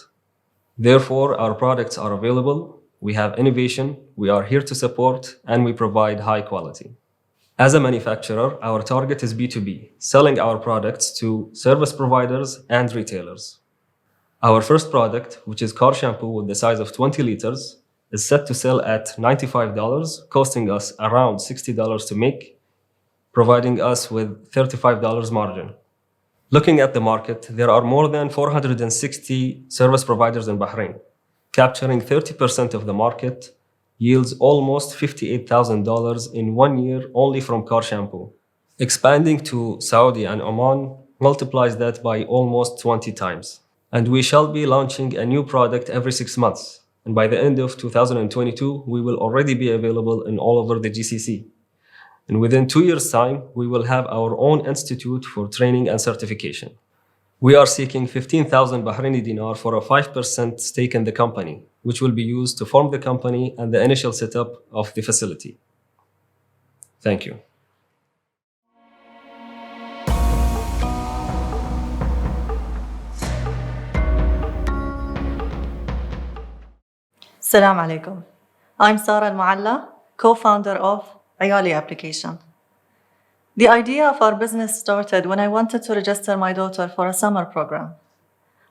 Therefore, our products are available, we have innovation, we are here to support, and we provide high quality. As a manufacturer, our target is B2B, selling our products to service providers and retailers. Our first product, which is car shampoo with the size of 20 liters, is set to sell at $95, costing us around $60 to make, providing us with $35 margin. Looking at the market, there are more than 460 service providers in Bahrain. Capturing 30% of the market yields almost $58,000 in 1 year only from car shampoo. Expanding to Saudi and Oman multiplies that by almost 20 times. And we shall be launching a new product every 6 months. And by the end of 2022, we will already be available in all over the GCC. And within 2 years' time, we will have our own institute for training and certification. We are seeking 15,000 Bahraini dinar for a 5% stake in the company, which will be used to form the company and the initial setup of the facility. Thank you. Assalamu alaikum. I'm Sara Al-Mualla, co-founder of Ayali application. The idea of our business started when I wanted to register my daughter for a summer program.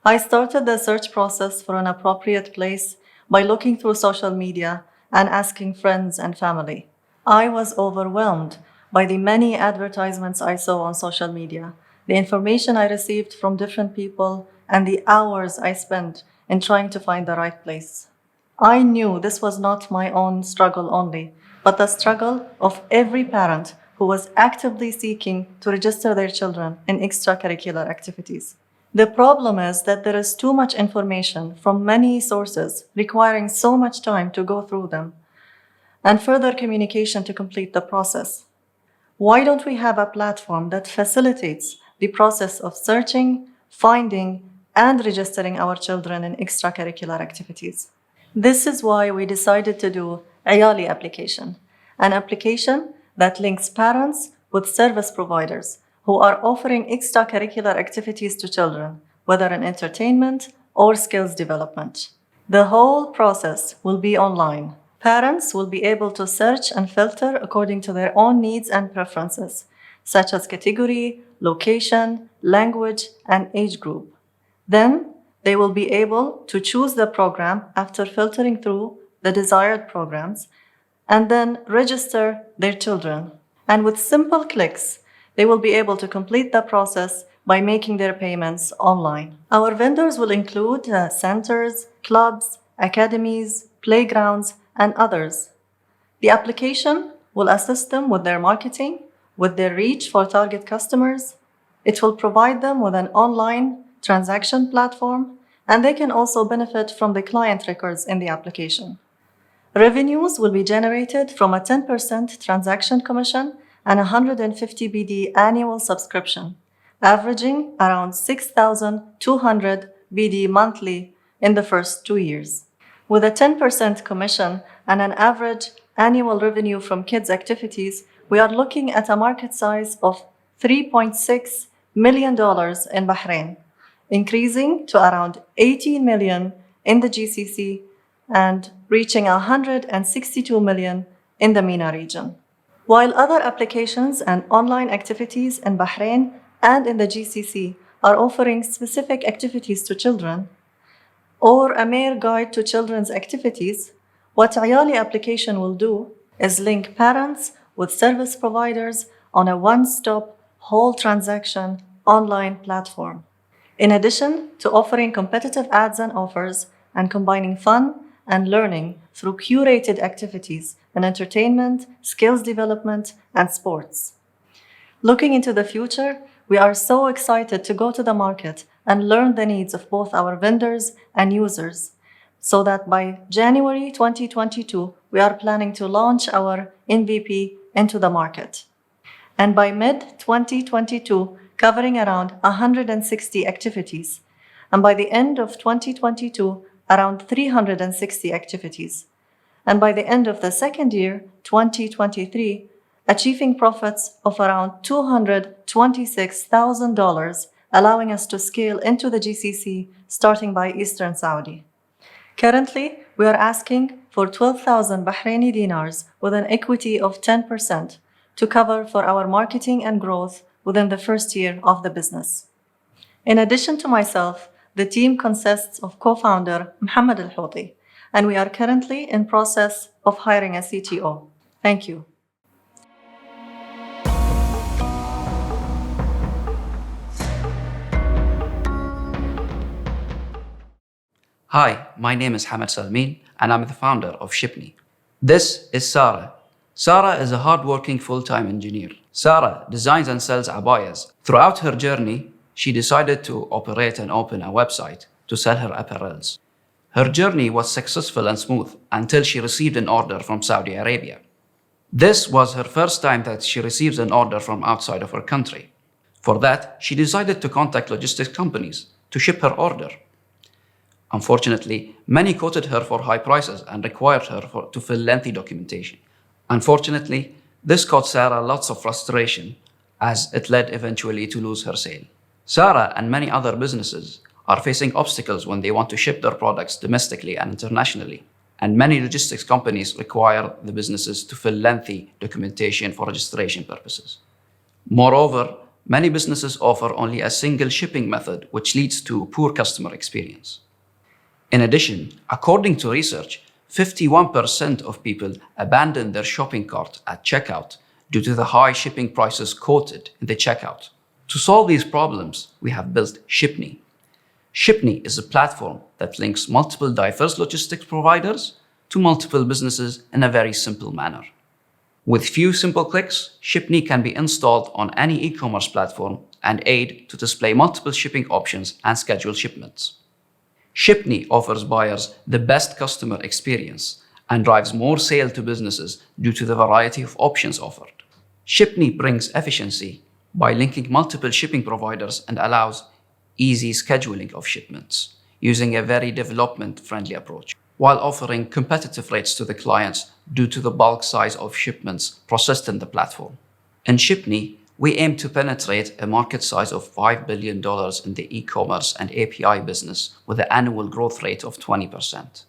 I started the search process for an appropriate place by looking through social media and asking friends and family. I was overwhelmed by the many advertisements I saw on social media, the information I received from different people, and the hours I spent in trying to find the right place. I knew this was not my own struggle only, but the struggle of every parent who was actively seeking to register their children in extracurricular activities. The problem is that there is too much information from many sources requiring so much time to go through them and further communication to complete the process. Why don't we have a platform that facilitates the process of searching, finding, and registering our children in extracurricular activities? This is why we decided to do Ayali application, an application that links parents with service providers who are offering extracurricular activities to children, whether in entertainment or skills development. The whole process will be online. Parents will be able to search and filter according to their own needs and preferences, such as category, location, language, and age group. Then, they will be able to choose the program after filtering through the desired programs and then register their children. And with simple clicks, they will be able to complete the process by making their payments online. Our vendors will include centers, clubs, academies, playgrounds, and others. The application will assist them with their marketing, with their reach for target customers. It will provide them with an online transaction platform, and they can also benefit from the client records in the application. Revenues will be generated from a 10% transaction commission and 150 BD annual subscription, averaging around 6,200 BD monthly in the first 2 years. With a 10% commission and an average annual revenue from kids' activities, we are looking at a market size of $3.6 million in Bahrain, increasing to around 18 million in the GCC and reaching 162 million in the MENA region. While other applications and online activities in Bahrain and in the GCC are offering specific activities to children, or a mere guide to children's activities, what Ayali application will do is link parents with service providers on a one-stop whole transaction online platform. In addition to offering competitive ads and offers and combining fun and learning through curated activities in entertainment, skills development, and sports. Looking into the future, we are so excited to go to the market and learn the needs of both our vendors and users, so that by January 2022, we are planning to launch our MVP into the market. And by mid-2022, covering around 160 activities, and by the end of 2022, around 360 activities. And by the end of the second year, 2023, achieving profits of around $226,000, allowing us to scale into the GCC starting by Eastern Saudi. Currently, we are asking for 12,000 Bahraini dinars with an equity of 10% to cover for our marketing and growth within the first year of the business. In addition to myself, the team consists of co-founder Mohammed Al-Houthi, and we are currently in process of hiring a CTO. Thank you. Hi, my name is Hamad Salmin, and I'm the founder of Shipney. This is Sarah. Sarah is a hardworking full-time engineer. Sarah designs and sells abayas. Throughout her journey, she decided to operate and open a website to sell her apparels. Her journey was successful and smooth until she received an order from Saudi Arabia. This was her first time that she receives an order from outside of her country. For that, she decided to contact logistics companies to ship her order. Unfortunately, many quoted her for high prices and required her to fill lengthy documentation. Unfortunately, this caused Sarah lots of frustration, as it led eventually to lose her sale. Sarah and many other businesses are facing obstacles when they want to ship their products domestically and internationally, and many logistics companies require the businesses to fill lengthy documentation for registration purposes. Moreover, many businesses offer only a single shipping method, which leads to poor customer experience. In addition, according to research, 51% of people abandon their shopping cart at checkout due to the high shipping prices quoted in the checkout. To solve these problems, we have built Shipney. Shipney is a platform that links multiple diverse logistics providers to multiple businesses in a very simple manner. With few simple clicks, Shipney can be installed on any e-commerce platform and aid to display multiple shipping options and schedule shipments. Shipney offers buyers the best customer experience and drives more sale to businesses due to the variety of options offered. Shipney brings efficiency by linking multiple shipping providers and allows easy scheduling of shipments using a very development-friendly approach, while offering competitive rates to the clients due to the bulk size of shipments processed in the platform. In Shipney, we aim to penetrate a market size of $5 billion in the e-commerce and API business with an annual growth rate of 20%.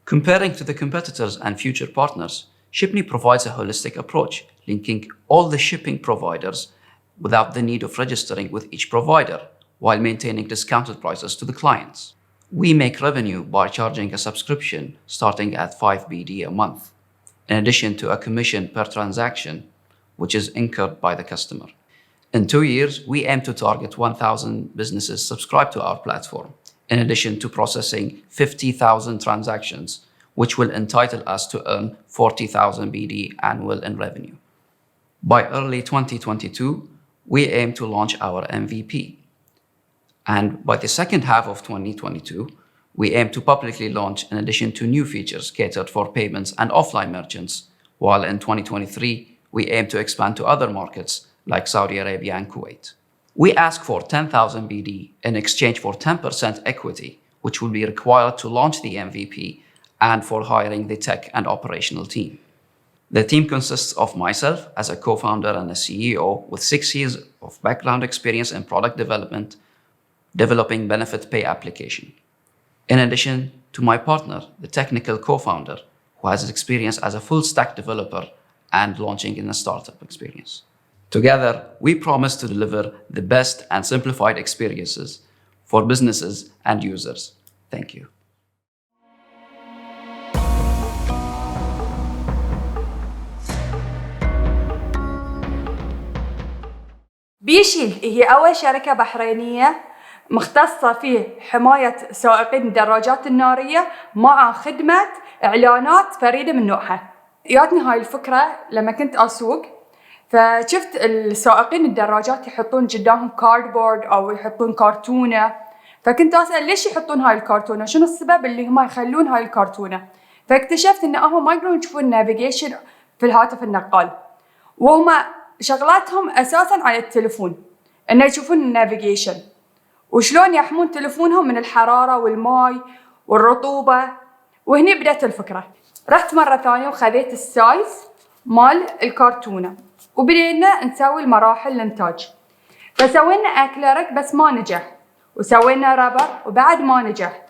Comparing to the competitors and future partners, Shipney provides a holistic approach, linking all the shipping providers without the need of registering with each provider, while maintaining discounted prices to the clients. We make revenue by charging a subscription starting at 5 BD a month, in addition to a commission per transaction, which is incurred by the customer. In 2 years, we aim to target 1,000 businesses subscribed to our platform, in addition to processing 50,000 transactions, which will entitle us to earn 40,000 BD annual in revenue. By early 2022, we aim to launch our MVP. And by the second half of 2022, we aim to publicly launch in addition to new features catered for payments and offline merchants, while in 2023, we aim to expand to other markets like Saudi Arabia and Kuwait. We ask for 10,000 BD in exchange for 10% equity, which will be required to launch the MVP and for hiring the tech and operational team. The team consists of myself as a co-founder and a CEO with 6 years of background experience in product development, developing benefit pay application. In addition to my partner, the technical co-founder, who has experience as a full stack developer and launching in a startup experience. Together, we promise to deliver the best and simplified experiences for businesses and users. Thank you. بيشيل هي أول شركة بحرينية مختصة في حماية سائقين الدراجات النارية مع خدمة إعلانات فريدة من نوعها. جاتني هاي الفكرة لما كنت أسوق، فشفت السائقين الدراجات يحطون قدامهم كاردبورد أو يحطون كرتونة، فكنت أسأل ليش يحطون هاي الكرتونة؟ شنو السبب اللي هم يخلون هاي الكرتونة؟ فاكتشفت إن هم ما يقدرون يشوفون نافيجيشن في الهاتف النقال، وهم شغلاتهم أساساً على التلفون إنه يشوفون النافيجيشن وشلون يحمون تلفونهم من الحرارة والماء والرطوبة. وهني بدأت الفكرة. رحت مرة ثانية وخذيت السايز مال الكرتونة وبدينا نسوي المراحل الانتاج. فسوينا أكليريك بس ما نجح، وسوينا رابر وبعد ما نجح.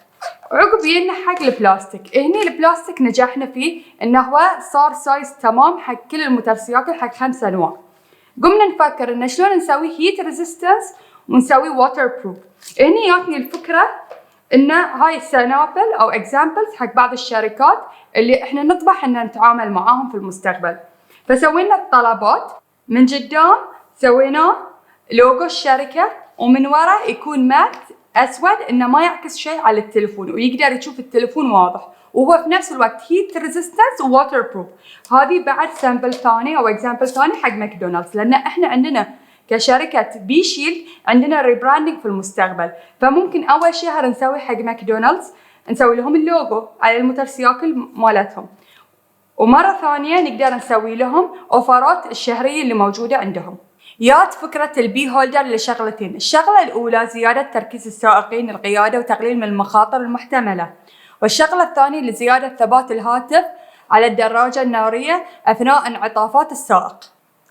عقب جينا حق البلاستيك. هني البلاستيك نجحنا فيه إنه هو صار سايز تمام حق كل الموتورسيكل حق 5 أنواع. قمنا نفكر إن شلون نسوي هيت ريزيستنس ونسوي واتر بروف. هني جاتني الفكرة إن هاي السنابل أو اكزامبلز حق بعض الشركات اللي إحنا نطمح إن نتعامل معاهم في المستقبل. فسوينا الطلبات من قدام، سوينا لوجو الشركة، ومن وراء يكون مات أسود إنه ما يعكس شيء على التلفون ويقدر يشوف التلفون واضح، وهو في نفس الوقت هيت ريزيستنس وواتر بروف. هذه بعد سامبل ثاني أو اكزامبل ثاني حق ماكدونالدز، لأن إحنا عندنا كشركة بيشيل عندنا ريبراندنج في المستقبل، فممكن أول شهر نسوي حق ماكدونالدز نسوي لهم اللوجو على الموتورسيكل مالتهم، ومرة ثانية نقدر نسوي لهم أوفرات الشهرية اللي موجودة عندهم. يات فكرة البي هولدر لشغلتين. الشغلة الأولى زيادة تركيز السائقين القيادة وتقليل من المخاطر المحتملة، والشغلة الثانية لزيادة ثبات الهاتف على الدراجة النارية أثناء انعطافات السائق.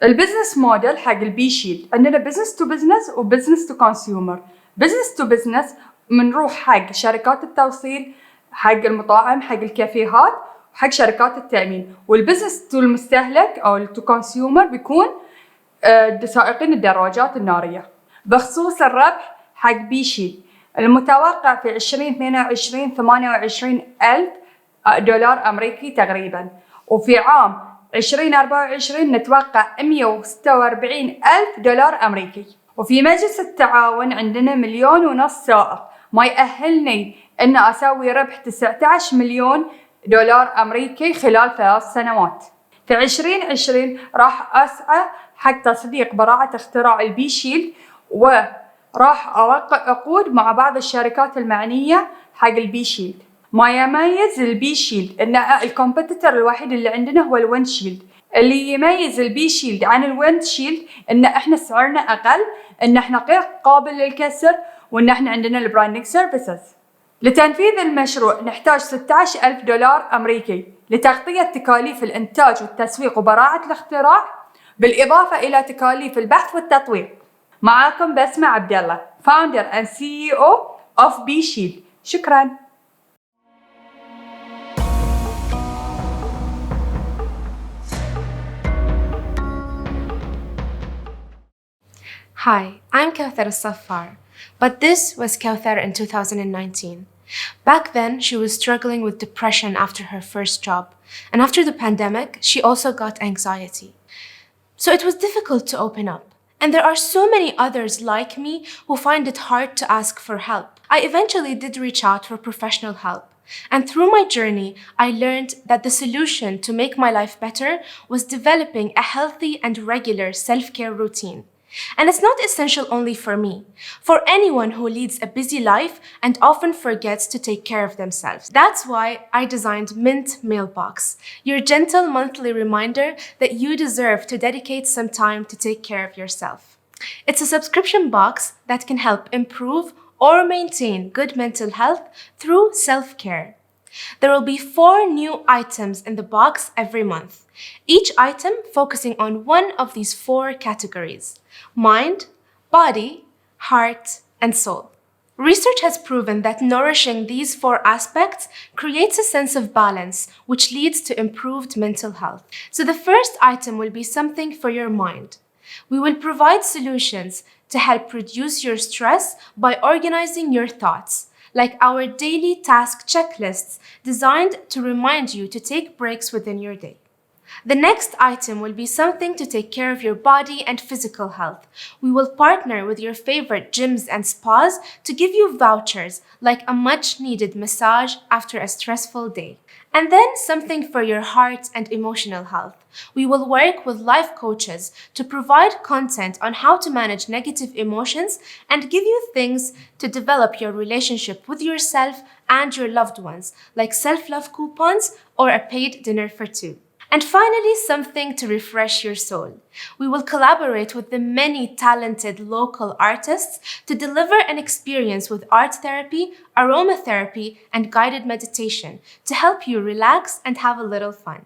البزنس موديل حق البي شيل عندنا بزنس تو بزنس وبزنس تو كونسيومر. بزنس تو بزنس منروح حق شركات التوصيل، حق المطاعم، حق الكافيهات، حق شركات التأمين. والبزنس تو المستهلك أو تو كونسيومر بيكون سائقين الدراجات النارية. بخصوص الربح حق بيشيل المتوقع في 2022 28,000 دولار أمريكي تقريبا، وفي عام 2024 نتوقع 146,000 دولار أمريكي. وفي مجلس التعاون عندنا 1.5 مليون سائق، ما يأهلني أن أسوي ربح 19 مليون دولار أمريكي خلال 3 سنوات. في 2020 راح أسعى حق تصديق براعة اختراع البي شيل، وراح أوقع عقود مع بعض الشركات المعنية حق البي شيل. ما يميز البي شيلد ان الكومبيتيتور الوحيد اللي عندنا هو الويند شيلد. اللي يميز البي شيلد عن الويند شيلد ان احنا سعرنا اقل، ان احنا غير قابل للكسر، وان احنا عندنا البراندنج سيرفيسز. لتنفيذ المشروع نحتاج 16,000 دولار امريكي لتغطية تكاليف الانتاج والتسويق وبراعة الاختراع، بالاضافة الى تكاليف البحث والتطوير. معاكم بسمة عبد الله، فاوندر اند سي او اوف بي شيلد. شكرا. Hi, I'm Kauthar al-Saffar, but this was Kauthar in 2019. Back then, she was struggling with depression after her first job, and after the pandemic, she also got anxiety. So it was difficult to open up, And there are so many others like me who find it hard to ask for help. I eventually did reach out for professional help. And through my journey, I learned that the solution to make my life better was developing a healthy and regular self-care routine. And it's not essential only for me, for anyone who leads a busy life and often forgets to take care of themselves. That's why I designed Mint Mailbox, your gentle monthly reminder that you deserve to dedicate some time to take care of yourself. It's a subscription box that can help improve or maintain good mental health through self-care. There will be 4 new items in the box every month, each item focusing on one of these 4 categories: mind, body, heart, and soul. Research has proven that nourishing these 4 aspects creates a sense of balance, which leads to improved mental health. So the first item will be something for your mind. We will provide solutions to help reduce your stress by organizing your thoughts, like our daily task checklists designed to remind you to take breaks within your day. The next item will be something to take care of your body and physical health. We will partner with your favorite gyms and spas to give you vouchers like a much-needed massage after a stressful day. And then something for your heart and emotional health. We will work with life coaches to provide content on how to manage negative emotions and give you things to develop your relationship with yourself and your loved ones, like self-love coupons or a paid dinner for 2. And finally, something to refresh your soul. We will collaborate with the many talented local artists to deliver an experience with art therapy, aromatherapy, and guided meditation to help you relax and have a little fun.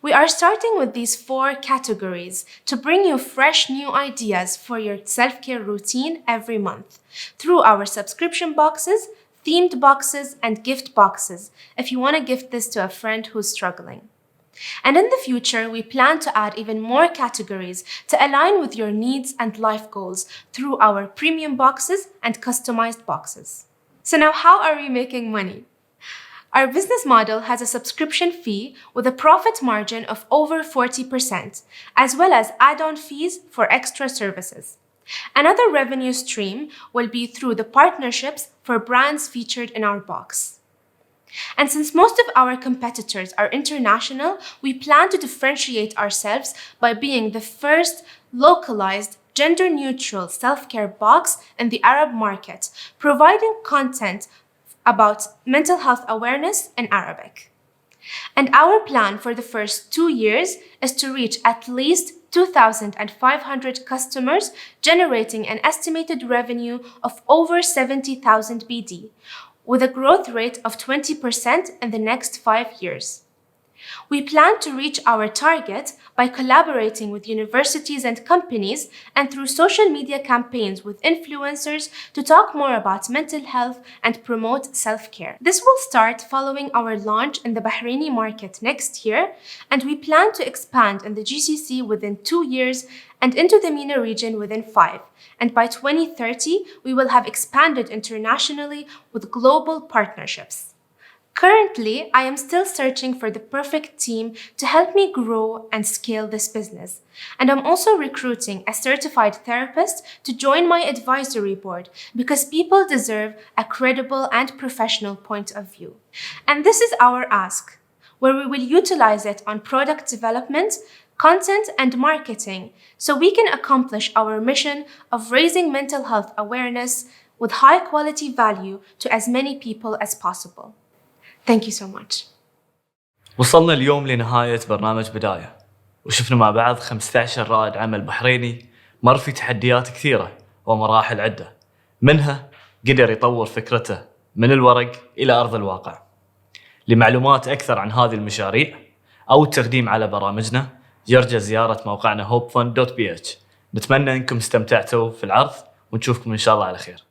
We are starting with these 4 categories to bring you fresh new ideas for your self-care routine every month through our subscription boxes, themed boxes, and gift boxes if you want to gift this to a friend who's struggling. And in the future, we plan to add even more categories to align with your needs and life goals through our premium boxes and customized boxes. So now, how are we making money? Our business model has a subscription fee with a profit margin of over 40%, as well as add-on fees for extra services. Another revenue stream will be through the partnerships for brands featured in our box. And since most of our competitors are international, we plan to differentiate ourselves by being the first localized, gender-neutral self-care box in the Arab market, providing content about mental health awareness in Arabic. And our plan for the first 2 years is to reach at least 2,500 customers, generating an estimated revenue of over 70,000 BD, with a growth rate of 20% in the next 5 years. We plan to reach our target by collaborating with universities and companies and through social media campaigns with influencers to talk more about mental health and promote self-care. This will start following our launch in the Bahraini market next year, and we plan to expand in the GCC within 2 years and into the MENA region within 5. And by 2030, we will have expanded internationally with global partnerships. Currently, I am still searching for the perfect team to help me grow and scale this business. And I'm also recruiting a certified therapist to join my advisory board because people deserve a credible and professional point of view. And this is our ask, where we will utilize it on product development, content, and marketing so we can accomplish our mission of raising mental health awareness with high quality value to as many people as possible. Thank you so much. وصلنا اليوم لنهاية برنامج بداية، وشفنا مع بعض 15 رائد عمل بحريني مر في تحديات كثيرة ومراحل عدة، منها قدر يطور فكرته من الورق إلى أرض الواقع. لمعلومات أكثر عن هذه المشاريع أو التقديم على برامجنا يرجى زيارة موقعنا hopefund.bh. نتمنى أنكم استمتعتوا في العرض ونشوفكم إن شاء الله على خير.